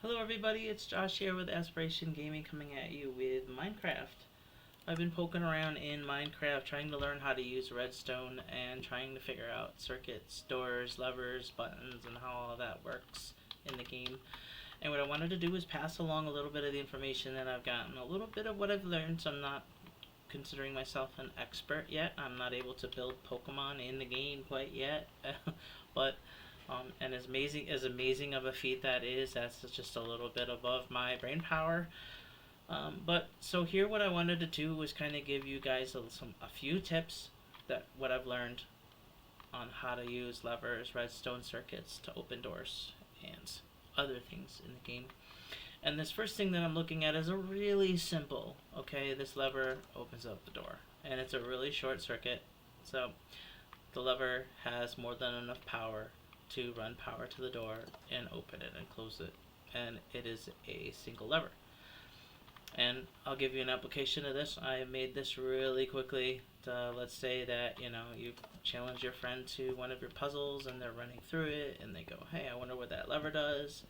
Hello everybody, it's Josh here with Aspiration Gaming coming at you with Minecraft. I've been poking around in Minecraft trying to learn how to use redstone and trying to figure out circuits, doors, levers, buttons, and how all that works in the game. And what I wanted to do is pass along a little bit of the information that I've gotten, a little bit of what I've learned, so I'm not considering myself an expert yet. I'm not able to build Pokemon in the game quite yet, but and as amazing of a feat that is, that's just a little bit above my brain power. But so here, what I wanted to do was kind of give you guys a few tips that what I've learned on how to use levers, redstone circuits to open doors and other things in the game. And this first thing that I'm looking at is a really simple. Okay, this lever opens up the door, and it's a really short circuit, so the lever has more than enough power to run power to the door and open it and close it, and it is a single lever. And I'll give you an application of this. I made this really quickly. Let's say that you challenge your friend to one of your puzzles and they're running through it and they go, hey, I wonder what that lever does.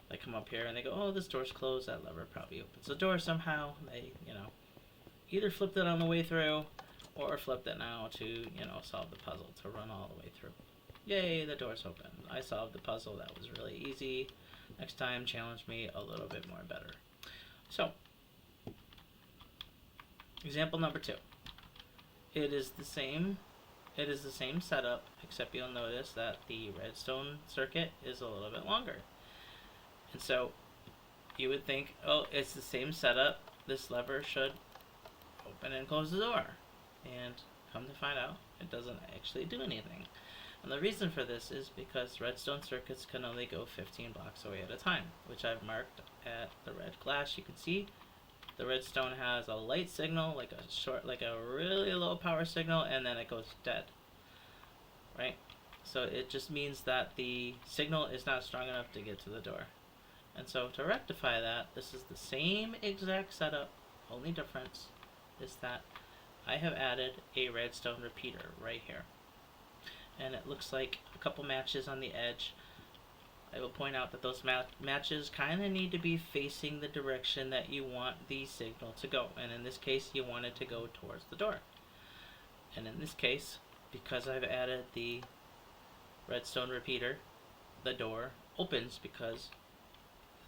They come up here and they go, oh, this door's closed, that lever probably opens the door somehow. They either flipped it on the way through or flipped it now to solve the puzzle, to run all the way through. Yay, the door's open. I solved the puzzle. That was really easy. Next time, challenge me a little bit more better. So, example number 2. It is the same setup, except you'll notice that the redstone circuit is a little bit longer. And so, you would think, oh, it's the same setup. This lever should open and close the door. And come to find out, it doesn't actually do anything. And the reason for this is because redstone circuits can only go 15 blocks away at a time, which I've marked at the red glass. You can see the redstone has a light signal, like a really low power signal, and then it goes dead. Right? So it just means that the signal is not strong enough to get to the door. And so to rectify that, this is the same exact setup, only difference is that I have added a redstone repeater right here. And it looks like a couple matches on the edge. I will point out that those matches kind of need to be facing the direction that you want the signal to go. And in this case, you want it to go towards the door. And in this case, because I've added the redstone repeater, the door opens because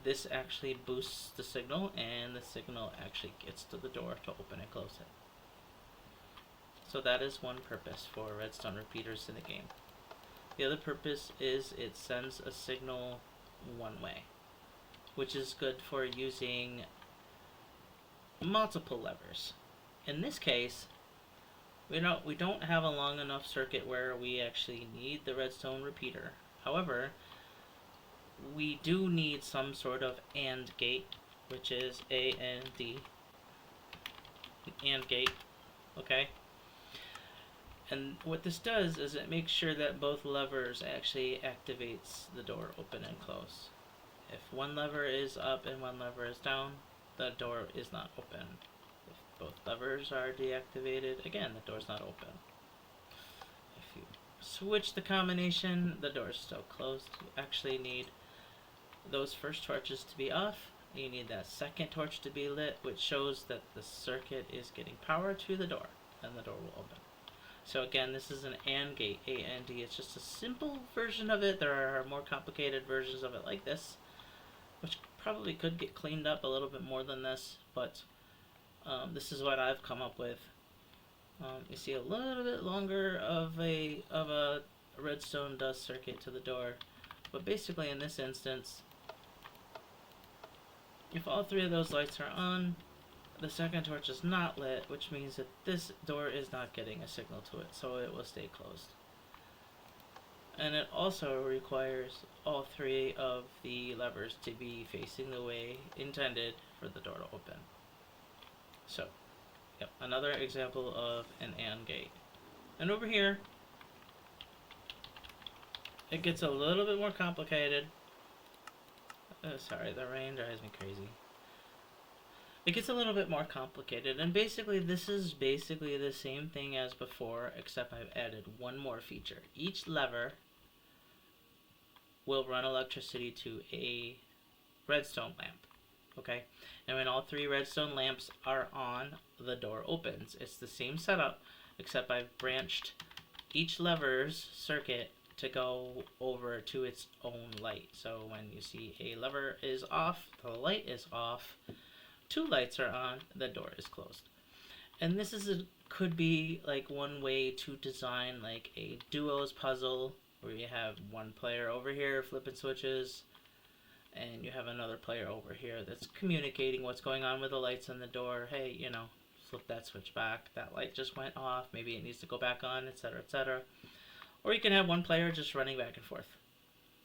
this actually boosts the signal, and the signal actually gets to the door to open and close it. So that is one purpose for redstone repeaters in the game. The other purpose is it sends a signal one way, which is good for using multiple levers. In this case, we don't have a long enough circuit where we actually need the redstone repeater. However, we do need some sort of AND gate, which is A and D. The AND gate, okay? And what this does is it makes sure that both levers actually activates the door open and close. If one lever is up and one lever is down, the door is not open. If both levers are deactivated, again, the door's not open. If you switch the combination, the door is still closed. You actually need those first torches to be off. You need that second torch to be lit, which shows that the circuit is getting power to the door, and the door will open. So again, this is an AND gate, A-N-D. It's just a simple version of it. There are more complicated versions of it like this, which probably could get cleaned up a little bit more than this, but this is what I've come up with. You see a little bit longer of a redstone dust circuit to the door, but basically in this instance, if all three of those lights are on, the second torch is not lit, which means that this door is not getting a signal to it, so it will stay closed. And it also requires all three of the levers to be facing the way intended for the door to open. So, yep, another example of an AND gate. And over here, it gets a little bit more complicated. Oh, sorry, the rain drives me crazy. It gets a little bit more complicated, and basically this is basically the same thing as before, except I've added one more feature. Each lever will run electricity to a redstone lamp. Okay, and when all three redstone lamps are on, the door opens. It's the same setup, except I've branched each lever's circuit to go over to its own light. So when you see a lever is off, the light is off, two lights are on, the door is closed. And this could be like one way to design like a duos puzzle where you have one player over here flipping switches and you have another player over here that's communicating what's going on with the lights on the door. Hey, flip that switch back. That light just went off. Maybe it needs to go back on, etc., etc. Or you can have one player just running back and forth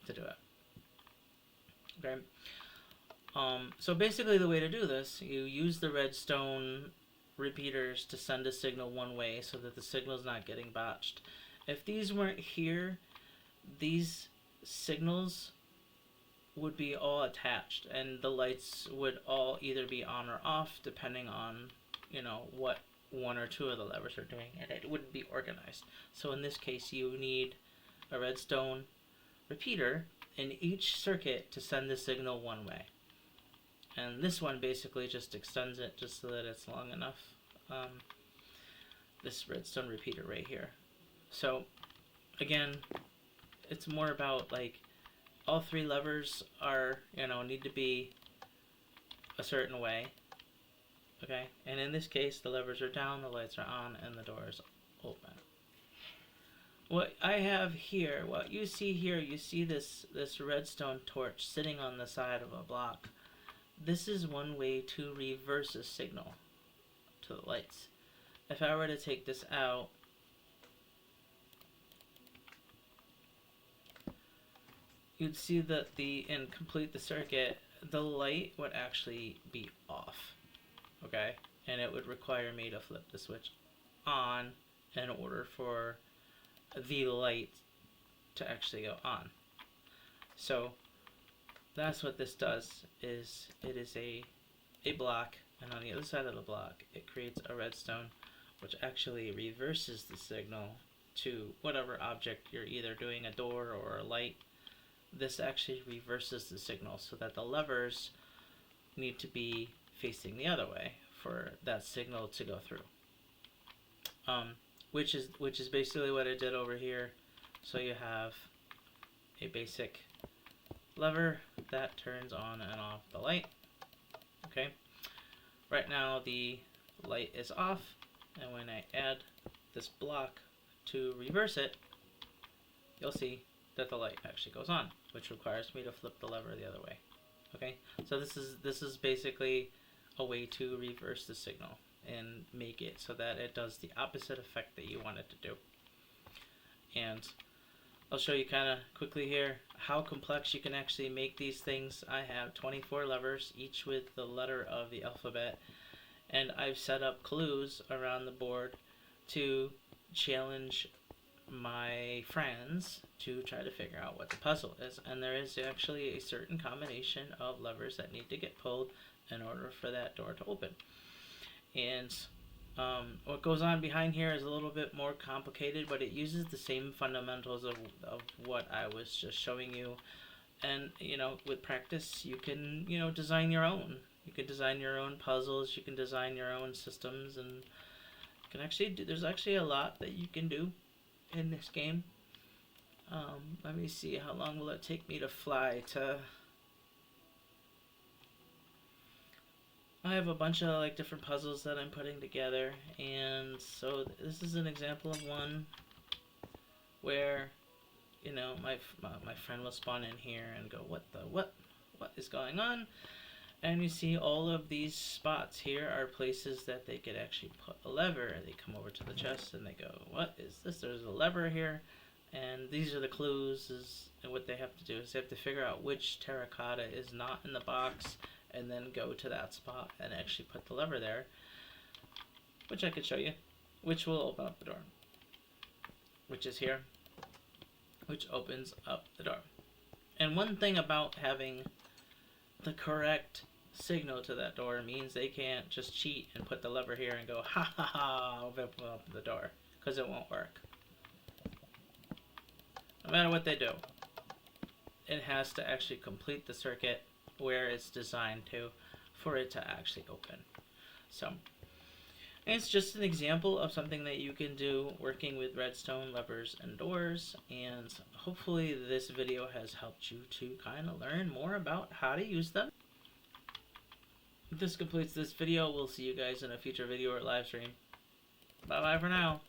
to do it. Okay. So basically the way to do this, you use the redstone repeaters to send a signal one way so that the signal's not getting botched. If these weren't here, these signals would be all attached and the lights would all either be on or off depending on what one or two of the levers are doing, and it wouldn't be organized. So in this case you need a redstone repeater in each circuit to send the signal one way, and this one basically just extends it just so that it's long enough. This redstone repeater right here. So again, it's more about like all three levers are, need to be a certain way. Okay, and in this case, the levers are down, the lights are on, and the door is open. What I have here, what you see here, you see this redstone torch sitting on the side of a block. This is one way to reverse a signal to the lights. If I were to take this out, you'd see that and complete the circuit, the light would actually be off. Okay, and it would require me to flip the switch on in order for the light to actually go on. So that's what this does, is it is a block, and on the other side of the block it creates a redstone which actually reverses the signal to whatever object you're either doing, a door or a light. This actually reverses the signal so that the levers need to be facing the other way for that signal to go through. Which is basically what I did over here. So you have a basic lever that turns on and off the light. Okay. Right now the light is off, and when I add this block to reverse it, you'll see that the light actually goes on, which requires me to flip the lever the other way. Okay, so this is basically a way to reverse the signal and make it so that it does the opposite effect that you want it to do. And I'll show you kind of quickly here how complex you can actually make these things. I have 24 levers, each with the letter of the alphabet, and I've set up clues around the board to challenge my friends to try to figure out what the puzzle is. And there is actually a certain combination of levers that need to get pulled in order for that door to open. And what goes on behind here is a little bit more complicated, but it uses the same fundamentals of what I was just showing you. And with practice you can design your own. You can design your own puzzles, you can design your own systems, and you can actually there's actually a lot that you can do in this game. Let me see, how long will it take me to fly to... I have a bunch of different puzzles that I'm putting together, and so this is an example of one where my friend will spawn in here and go, what is going on? And you see all of these spots here are places that they could actually put a lever. They come over to the chest and they go, what is this? There's a lever here, and these are the clues. And what they have to do is they have to figure out which terracotta is not in the box, and then go to that spot and actually put the lever there, which I could show you, which will open up the door, which is here, which opens up the door. And one thing about having the correct signal to that door means they can't just cheat and put the lever here and go, ha ha ha, I'll open up the door, because it won't work. No matter what they do, it has to actually complete the circuit where it's designed to for it to actually open. So it's just an example of something that you can do working with redstone levers and doors, and hopefully this video has helped you to kind of learn more about how to use them. This completes this video. We'll see you guys in a future video or live stream. Bye bye for now.